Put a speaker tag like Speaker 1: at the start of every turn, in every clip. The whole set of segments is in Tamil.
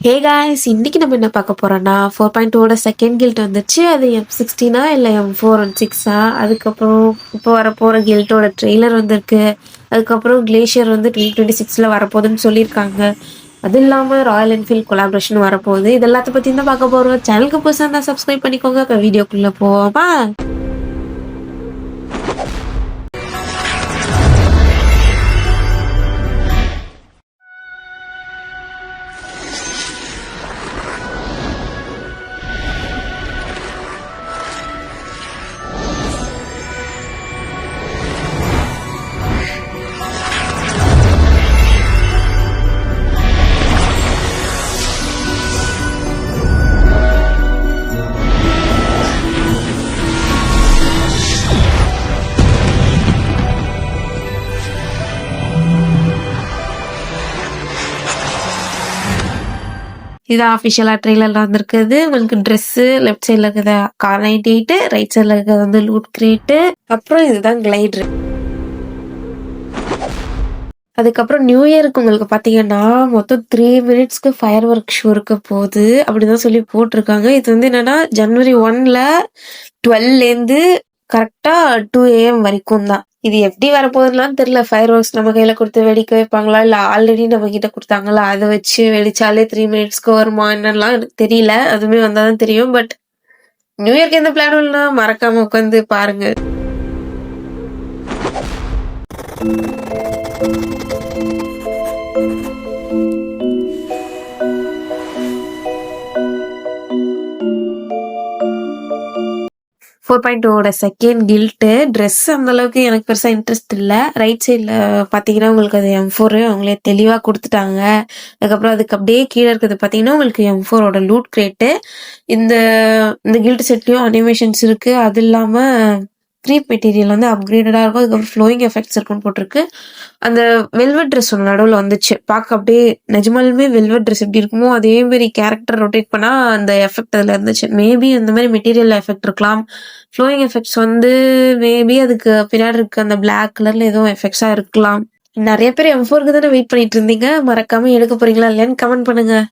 Speaker 1: ஹே காய்ஸ், இன்னைக்கு நம்ம என்ன பார்க்க போறோம்னா 4.2ஓட செகண்ட் கில்ட் வந்துச்சு. அது M16 இல்லை M416 அதுக்கப்புறம் இப்போ வரப்போகிற கில்ட்டோட ட்ரெய்லர் வந்திருக்கு. அதுக்கப்புறம் கிளேஷியர் வந்து 2026 வரப்போகுதுன்னு சொல்லியிருக்காங்க. அது இல்லாமல் ராயல் என்ஃபீல்ட் கொலாபரேஷன் வரப்போகுது. இது எல்லாத்த பற்றி தான் பார்க்க போகிறோம். சேனலுக்கு புதுசாக இருந்தால் சப்ஸ்கிரைப் பண்ணிக்கோங்க. இப்போ வீடியோக்குள்ளே போவோமா? இதான் அஃபிஷியலாக ட்ரெய்லரில் வந்திருக்குது. உங்களுக்கு ட்ரெஸ்ஸு லெஃப்ட் சைடில் இருக்கிறது கார் 98, ரைட் சைடில் இருக்கிறது வந்து லூட் கிரேட்டு, அப்புறம் இதுதான் கிளைடர். அதுக்கப்புறம் நியூ இயருக்கு உங்களுக்கு பார்த்தீங்கன்னா மொத்தம் 3 மினிட்ஸ்க்கு ஃபயர் ஒர்க் ஷோ இருக்க போகுது அப்படிதான் சொல்லி போட்டிருக்காங்க. இது வந்து என்னன்னா ஜனவரி 1ல 12லேருந்து கரெக்டாக 2 AM வரைக்கும் தான். இது எப்படி வரப்போகுதுலாம் தெரியல. ஃபயர் ஒர்க்ஸ் நம்ம கையில் கொடுத்து வெடிக்க வைப்பாங்களா, இல்லை ஆல்ரெடி நம்ம கிட்ட கொடுத்தாங்களா, அதை வச்சு வெடிச்சாலே 3 மினிட்ஸ்க்கு வருமா என்னெல்லாம் எனக்கு தெரியல. அதுவுமே வந்தால் தான் தெரியும். பட் நியூ இயர்க்கு எந்த பிளானும் இல்லைனா மறக்காம உட்காந்து பாருங்க. 4.2ஓட செகண்ட் கில்ட்டு ட்ரெஸ் அந்த அளவுக்கு எனக்கு பெருசாக இன்ட்ரெஸ்ட் இல்லை. ரைட் சைடில் பார்த்தீங்கன்னா உங்களுக்கு அது M4 அவங்களே தெளிவாக கொடுத்துட்டாங்க. அதுக்கப்புறம் அதுக்கு அப்படியே கீழே இருக்கிறது பார்த்தீங்கன்னா உங்களுக்கு M4ஓட லூட் கிரேட்டு. இந்த இந்த கில்ட் செட்லேயும் அனிமேஷன்ஸ் இருக்குது. அது இல்லாமல் க்ரீப் மெட்டீரியல் வந்து அப்கிரேடடாக இருக்கும். அதுக்கப்புறம் ஃப்ளோயிங் எஃபெக்ட்ஸ் இருக்குன்னு போட்டிருக்கு. அந்த வெல்வெட் ட்ரெஸ் ஒன்று நடுவில் வந்துச்சு. பார்க்க அப்படியே நிஜமாலுமே வெல்வெட் ட்ரெஸ் எப்படி இருக்குமோ அதேமாரி கேரக்டர் ரொட்டேட் பண்ணால் அந்த எஃபெக்ட் அதில் இருந்துச்சு. மேபி அந்த மாதிரி மெட்டீரியல் எஃபெக்ட் இருக்கலாம். ஃப்ளோயிங் எஃபெக்ட்ஸ் வந்து மேபி அதுக்கு பின்னாடி இருக்க அந்த பிளாக் கலரில் எதுவும் எஃபெக்ட்ஸாக இருக்கலாம். நிறைய பேர் M4க்கு தானே வெயிட் பண்ணிட்டு இருந்தீங்க. மறக்காம எடுக்க போறீங்களா இல்லையான்னு கமெண்ட் பண்ணுங்க.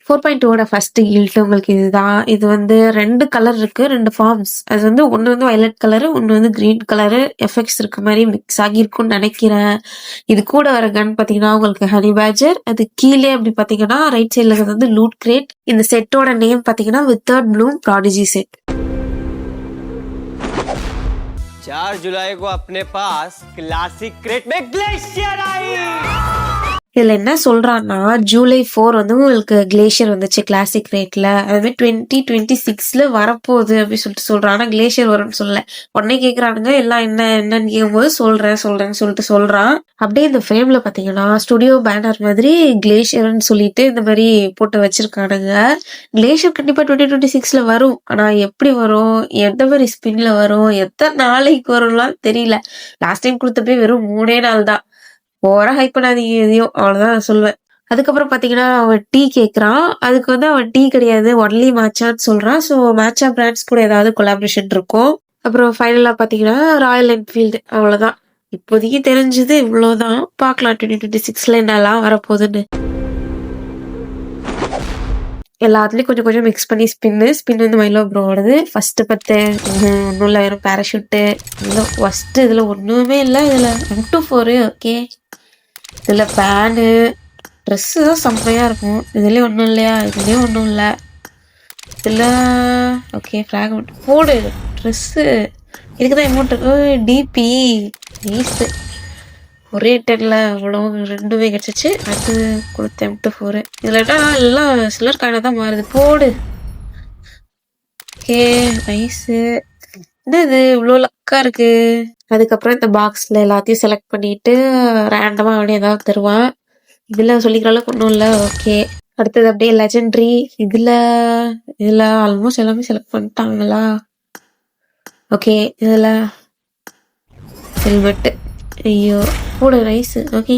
Speaker 1: ஃபோர் 4.2ஓட ஃபர்ஸ்ட் கில்ட் உங்களுக்கு இதுதான். இது வந்து 2 கலர் இருக்கு, 2 ஃபார்ம்ஸ். அது வந்து ஒன்று வந்து வயலட் கலரு, ஒன்று வந்து கிரீன் கலரு. எஃபெக்ட்ஸ் இருக்க மாதிரி மிக்ஸ் ஆகியிருக்கும்னு நினைக்கிறேன். இது கூட வர கன் பார்த்தீங்கன்னா உங்களுக்கு ஹனி பேஜர். அது கீழே அப்படி பார்த்தீங்கன்னா ரைட் சைடில் இருக்கிறது வந்து லூட் கிரேட். இந்த செட்டோட நேம் பார்த்தீங்கன்னா வித்தர்ட் ப்ளூம் ப்ராடிஜி செட்.
Speaker 2: 4 जुलाई को अपने पास क्लासिक क्रेट में ग्लेशियर आई।
Speaker 1: இதில் என்ன சொல்கிறான்னா ஜூலை 4 வந்து உங்களுக்கு கிளேஷியர் வந்துச்சு கிளாசிக் ரேட்டில். அதுமாதிரி 2026 வரப்போகுது அப்படின்னு சொல்லிட்டு சொல்கிறான். ஆனால் கிளேஷியர் வரும்னு சொல்லலை. உடனே கேட்குறானுங்க எல்லாம் என்னன்னு கேட்கும்போது சொல்கிறேன்னு சொல்லிட்டு சொல்கிறான். அப்படியே இந்த ஃப்ரேமில் பார்த்தீங்கன்னா ஸ்டுடியோ பேனர் மாதிரி கிளேஷியர்னு சொல்லிட்டு இந்த மாதிரி போட்டு வச்சுருக்கானுங்க. கிளேஷியர் கண்டிப்பாக 2026 வரும். ஆனால் எப்படி வரும், எந்த மாதிரி ஸ்பின்ல வரும், எத்தனை நாளைக்கு வரும்லாம் தெரியல. லாஸ்ட் டைம் கொடுத்தப்பே வெறும் 3 நாள் தான். ஓவரா ஹைப் பண்ணாதீங்க எதையும், அவ்வளோதான் நான் சொல்லுவேன். அதுக்கப்புறம் பார்த்தீங்கன்னா அவன் டீ கேட்குறான். அதுக்கு வந்து அவன் டீ கிடையாது, ஒன்லி மேட்சான்னு சொல்கிறான். ஸோ மேட்சா பிராண்ட்ஸ் கூட ஏதாவது கொலாபரேஷன் இருக்கும். அப்புறம் ஃபைனலாக பார்த்தீங்கன்னா ராயல் என்ஃபீல்டு, அவ்வளோதான். இப்போதைக்கு தெரிஞ்சது இவ்வளோதான். பார்க்கலாம் 2026 என்னெல்லாம் வரப்போகுதுன்னு. எல்லாத்துலேயும் கொஞ்சம் கொஞ்சம் மிக்ஸ் பண்ணி ஸ்பின் வந்து மைலோ ப்ரோவோடது. ஃபஸ்ட்டு 10 ஒன்றும் இல்லை, வெறும் பேராஷூட்டு. இல்லை ஃபஸ்ட்டு இதில் ஒன்றுமே இல்லை. இதில் M24 ஓகே. இதில் பேனு ட்ரெஸ்ஸு தான் செம்மையாக இருக்கும். இதுலேயும் ஒன்றும் இல்லையா, இதுலேயும் ஒன்றும் இல்லை. இதில் ஓகே ஃப்ராக்மெண்ட் போடு ட்ரெஸ்ஸு இதுக்கு தான் அமௌண்ட் இருக்கு. டிபி நைஸு ஒரே டென்ல அவ்வளோ 2மே கிடச்சிச்சு. அது கொடுத்த M24 இதில்ட்டா எல்லாம் சிலர் காயினாக தான் மாறுது. போடு ஓகே நைஸு. என்ன இது இவ்வளோ லக்காக இருக்கு. அதுக்கப்புறம் இந்த பாக்ஸில் எல்லாத்தையும் செலக்ட் பண்ணிட்டு ரேண்டமாக அவனே ஏதாவது தருவான். இதில் சொல்லிக்கிற அளவுக்கு ஒன்றும் இல்லை. ஓகே அடுத்தது அப்படியே லெஜெண்ட்ரி. இதில் ஆல்மோஸ்ட் எல்லாமே செலக்ட் பண்ணிட்டாங்களா. ஓகே இதில் ஹெல்மெட்டு, ஐயோ கூட ரைஸு. ஓகே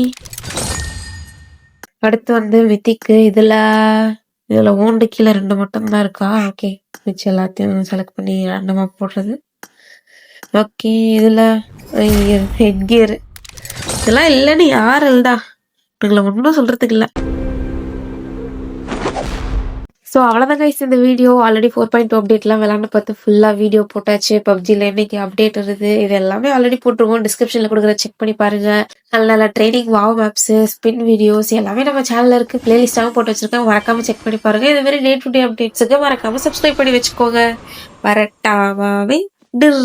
Speaker 1: அடுத்து வந்து மித்திக்கு இதுல ஓண்டு கீழே 2 மட்டும் தான் இருக்கா. ஓகே, மிச்சம் எல்லாத்தையும் செலக்ட் பண்ணி ரேண்டமா போடுறது. ஓகே, இதுல ஹெட் கியர் இதெல்லாம் இல்லைன்னு யார் இல்லடா, எங்களை ஒன்றும் சொல்றதுக்கு இல்லை. ஸோ அவ்வளோதான் கைஸ் இந்த வீடியோ. ஆல்ரெடி 4.2 அப்டேட்லாம் விளாண்டு பார்த்து ஃபுல்லாக வீடியோ போட்டாச்சு. பப்ஜியில் இன்னைக்கு அப்டேட் வருது, இது எல்லாமே ஆல்ரெடி போட்டிருக்கோம். டிஸ்கிரிப்ஷனில் கொடுக்குற செக் பண்ணி பாருங்க. நல்ல நல்ல training wow maps, spin videos எல்லாமே நம்ம சேனலில் இருக்குது. பிளேலிஸ்ட்டாகவும் போட்டு வச்சிருக்கேன், மறக்காம செக் பண்ணி பாருங்க. இது மாதிரி டே டு டே அப்டேட்ஸுக்கு மறக்காம சப்ஸ்கிரைப் பண்ணி வச்சுக்கோங்க. வரட்டாமாவே டிர்.